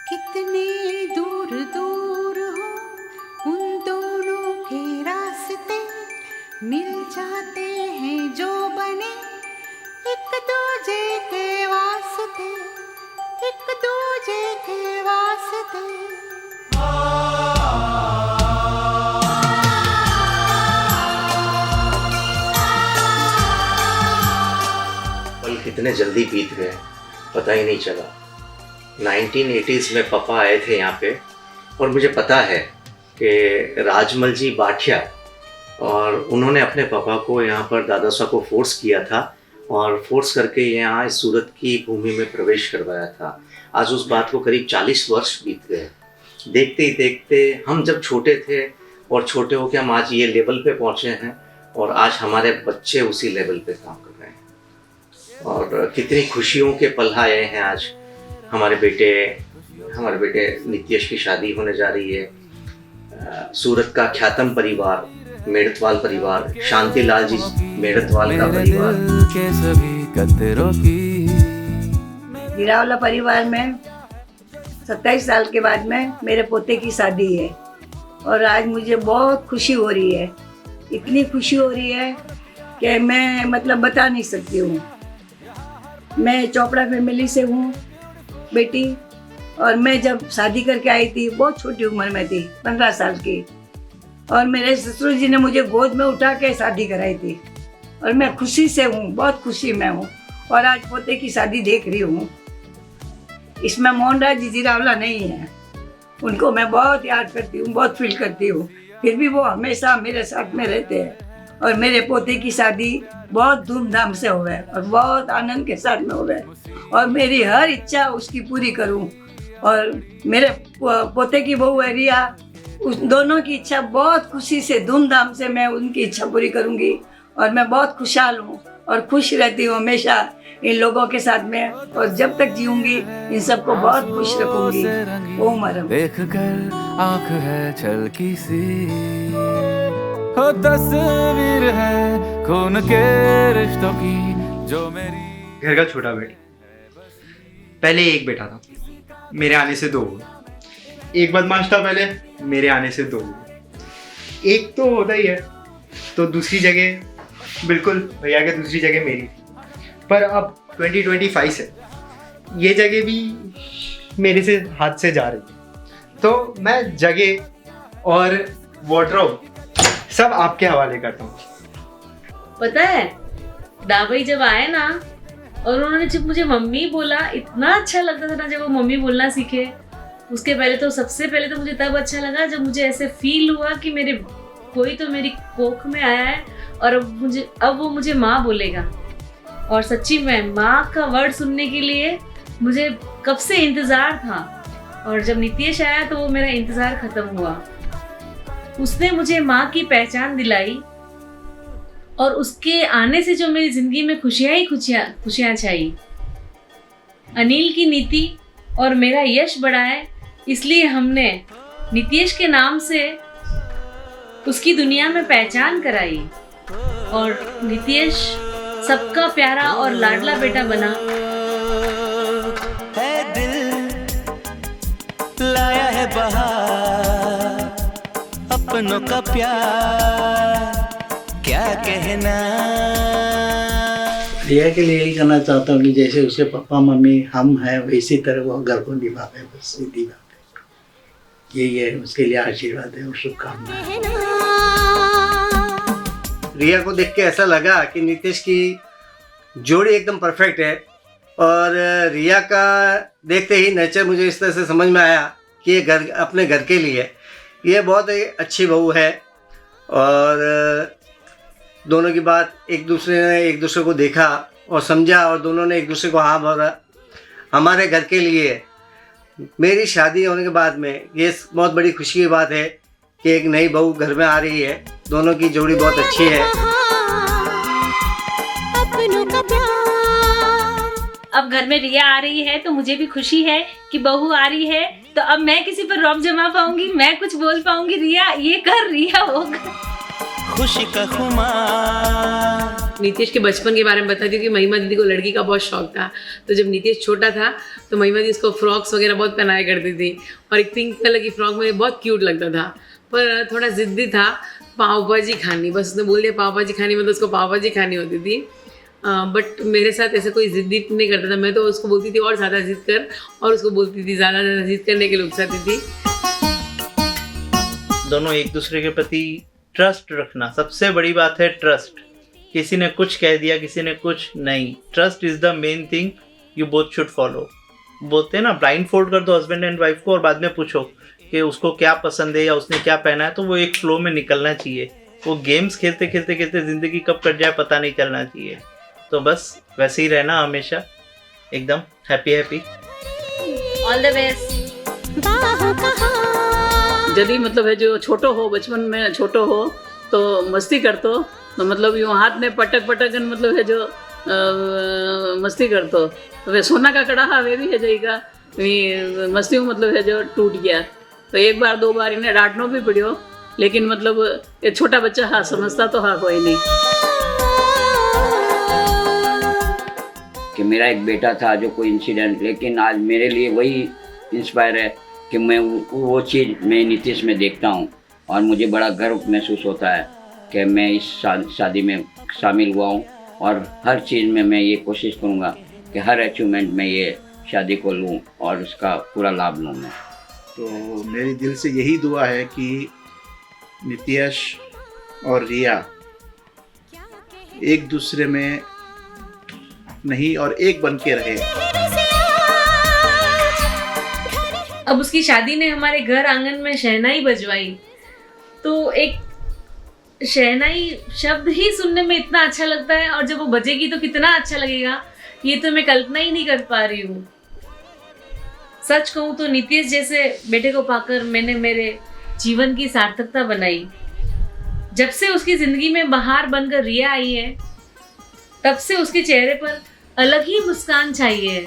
कितने दूर दूर हो उन दोनों के रास्ते, मिल जाते हैं जो बने एक दूजे के वास्ते, एक दूजे के वास्ते। पल कितने जल्दी बीत गए पता ही नहीं चला। 1980s में पापा आए थे यहाँ पे, और मुझे पता है कि राजमल जी बाठिया, और उन्होंने अपने पापा को यहाँ पर दादा साहब को फोर्स किया था और फोर्स करके यहाँ इस सूरत की भूमि में प्रवेश करवाया था। आज उस बात को करीब 40 वर्ष बीत गए। देखते ही देखते हम जब छोटे थे और छोटे होकर हम आज ये लेवल पे पहुँचे हैं, और आज हमारे बच्चे उसी लेवल पे काम कर रहे हैं। और कितनी खुशियों के पल आए हैं आज। हमारे बेटे नित्यश की शादी होने जा रही है। सूरत का ख्यातम परिवार, मेड़तवाल परिवार, शांतिलाल जी मेड़तवाल का परिवार, हीरावाला परिवार में 27 साल के बाद में मेरे पोते की शादी है, और आज मुझे बहुत खुशी हो रही है। इतनी खुशी हो रही है कि मैं मतलब बता नहीं सकती हूँ। मैं चोपड़ा फैमिली से हूँ बेटी, और मैं जब शादी करके आई थी बहुत छोटी उम्र में थी, 15 साल की, और मेरे ससुर जी ने मुझे गोद में उठा के शादी कराई थी, और मैं खुशी से हूँ, बहुत खुशी में हूँ, और आज पोते की शादी देख रही हूँ। इसमें मोहनराज जी हीरावाला नहीं है, उनको मैं बहुत याद करती हूँ, बहुत फील करती हूँ, फिर भी वो हमेशा मेरे साथ में रहते हैं। और मेरे पोते की शादी बहुत धूमधाम से हुए और बहुत आनंद के साथ में हुए, और मेरी हर इच्छा उसकी पूरी करूं। और मेरे पोते की बहू है रिया, उस दोनों की इच्छा बहुत खुशी से धूमधाम से मैं उनकी इच्छा पूरी करूंगी। और मैं बहुत खुशहाल हूँ और खुश रहती हूँ हमेशा इन लोगों के साथ में, और जब तक जीऊंगी इन सबको बहुत खुश रखूंगी। ओम हरम। देख कर आँख है छलकी सी, हो तस्वीर है खून के रिश्तों की जो मेरी। घर का छोटा बेटा, पहले एक बेटा था, मेरे आने से 2 हुए। एक बदमाश था पहले, मेरे आने से 2 हुए। एक तो होता ही है, तो दूसरी जगह बिल्कुल भैया के दूसरी जगह मेरी थी। पर अब 2025 से ये जगह भी मेरे से हाथ से जा रही है, तो मैं जगह और वार्डरोब सब आपके हवाले करता हूँ। पता है दाबाई जब आए ना, और उन्होंने जब मुझे मम्मी बोला, इतना अच्छा लगता था ना जब वो मम्मी बोलना सीखे। उसके पहले तो सबसे पहले तो मुझे तब अच्छा लगा जब मुझे ऐसे फील हुआ कि मेरे कोई तो मेरी कोख में आया है, और अब वो मुझे माँ बोलेगा। और सच्ची में माँ का वर्ड सुनने के लिए मुझे कब से इंतज़ार था, और जब नित्यश आया तो वो मेरा इंतज़ार ख़त्म हुआ। उसने मुझे माँ की पहचान दिलाई, और उसके आने से जो मेरी ज़िंदगी में खुशियाँ छाई। अनिल की नीति और मेरा यश बढ़ा है, इसलिए हमने नित्यश के नाम से उसकी दुनिया में पहचान कराई, और नित्यश सबका प्यारा और लाडला बेटा बना। है दिल लाया है बहार, अपनों का प्यार क्या कहना। रिया के लिए यही कहना चाहता हूँ कि जैसे उसके पापा मम्मी हम हैं, वैसी तरह वो घर को निभावे, बस सीधी बात है। यही है, उसके लिए आशीर्वाद है और शुभकामनाएं। रिया को देख के ऐसा लगा कि नित्यश की जोड़ी एकदम परफेक्ट है, और रिया का देखते ही नेचर मुझे इस तरह से समझ में आया कि ये घर अपने घर के लिए ये बहुत ही अच्छी बहू है। और दोनों की बात एक दूसरे ने एक दूसरे को देखा और समझा, और दोनों ने एक दूसरे को हाँ भरा। हमारे घर के लिए मेरी शादी होने के बाद में ये बहुत बड़ी खुशी की बात है कि एक नई बहू घर में आ रही है। दोनों की जोड़ी बहुत अच्छी है। अब घर में रिया आ रही है तो मुझे भी खुशी है कि बहू आ रही है, तो अब मैं किसी पर रौब जमा पाऊंगी, मैं कुछ बोल पाऊंगी, रिया ये कर, रिया वो कर। खुशी का खुमार नीतीश के बचपन के बारे में बताती हूँ कि महिमा दीदी को लड़की का बहुत शौक था। तो जब नीतीश छोटा था तो महिमा दीदी उसको फ्रॉक्स वगैरह बहुत पहनाया करती थी, और एक पिंक कलर की फ्रॉक मुझे बहुत क्यूट लगता था, पर थोड़ा ज़िद्दी था, पाव भाजी खानी, बस उसने बोल दिया पाव भाजी खानी, मतलब उसको पाव भाजी खानी होती थी। बट मेरे साथ ऐसा कोई ज़िद्दी नहीं करता था, मैं तो उसको बोलती थी और ज़्यादा ज़िद कर, और उसको बोलती थी ज़्यादा ज़िद करने के लिए उकसाती थी। दोनों एक दूसरे के प्रति ट्रस्ट रखना, सबसे बड़ी बात है ट्रस्ट। किसी ने कुछ कह दिया, किसी ने कुछ नहीं, trust is the main thing you both should follow. बोलते हैं ना, ब्लाइंड फोल्ड कर दो हस्बैंड एंड वाइफ को और बाद में पूछो कि उसको क्या पसंद है या उसने क्या पहना है, तो वो एक फ्लो में निकलना चाहिए। वो गेम्स खेलते खेलते खेलते ज़िंदगी कब कट जाए पता नहीं चलना चाहिए। तो बस वैसे ही रहना हमेशा, एकदम happy happy. All the best. यदि मतलब है जो छोटो हो, बचपन में छोटो हो तो मस्ती करतो, तो मतलब यूँ हाथ में पटक पटकन मतलब है जो मस्ती करतो, तो वे सोना का कड़ा हा वे भी है जाएगा मस्ती में मतलब है जो टूट गया। तो एक बार दो बार इन्हें डांटना भी पड़ियो, लेकिन मतलब ये छोटा बच्चा हाँ समझता तो हाँ कोई नहीं। कि मेरा एक बेटा था जो कोई इंसिडेंट, लेकिन आज मेरे लिए वही इंस्पायर है कि मैं वो चीज़ मैं नीतीश में देखता हूँ और मुझे बड़ा गर्व महसूस होता है कि मैं इस शादी में शामिल हुआ हूँ, और हर चीज़ में मैं ये कोशिश करूँगा कि हर अचीवमेंट में ये शादी को लूँ और उसका पूरा लाभ लूँ मैं। तो मेरी दिल से यही दुआ है कि नीतीश और रिया एक दूसरे में नहीं और एक बन के रहे। अब उसकी शादी ने हमारे घर आंगन में शहनाई बजवाई, तो एक शहनाई शब्द ही सुनने में इतना अच्छा लगता है, और जब वो बजेगी तो कितना अच्छा लगेगा, ये तो मैं कल्पना ही नहीं कर पा रही हूँ। सच कहूँ तो नीतीश जैसे बेटे को पाकर मैंने मेरे जीवन की सार्थकता बनाई। जब से उसकी ज़िंदगी में बहार बनकर रिया आई है, तब से उसके चेहरे पर अलग ही मुस्कान छाई है।